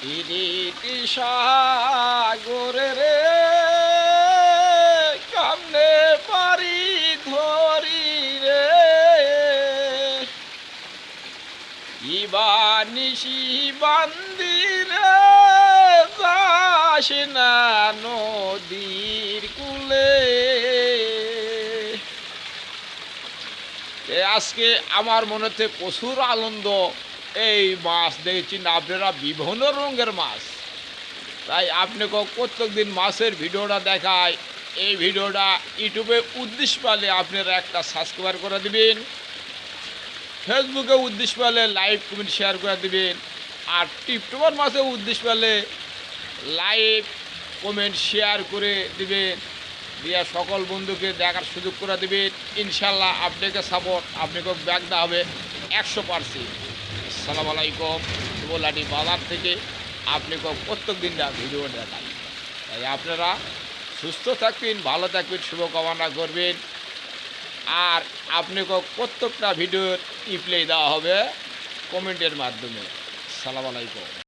ইরিটি সাগরে রে কামনে পারি ধরি রে ইবানিশি বান্দিরে যাস না নদীর কূলে। আজকে আমার মনেতে প্রচুর আনন্দ। এই মাছ দেখেছি না আপনারা, বিভিন্ন রঙের মাছ। তাই আপনাকে প্রত্যেক দিন মাছের ভিডিওটা দেখায়। এই ভিডিওটা ইউটিউবে উদ্দেশ্য পেলে আপনারা একটা সাবস্ক্রাইব করে দিবেন, ফেসবুকে উদ্দেশ্য পেলে লাইভ কমেন্ট শেয়ার করে দিবেন, আর টিকটকের মাঝে উদ্দেশ্য পেলে লাইভ কমেন্ট শেয়ার করে দিবেন, দিয়ে সকল বন্ধুকে দেখার সুযোগ করে দেবেন। ইনশাল্লাহ আপনাকে সাপোর্ট আপনাকে ব্যাক দেওয়া হবে 100%। আসসালামু আলাইকুম। শুভলাটি বাজার থেকে আপনাকে প্রত্যেক দিনটা ভিডিও দেখাই। তাই আপনারা সুস্থ থাকবেন, ভালো থাকবেন, শুভকামনা করবেন। আর আপনাকে প্রত্যেকটা ভিডিওর রিপ্লাই দেওয়া হবে কমেন্টের মাধ্যমে। আসসালামু আলাইকুম।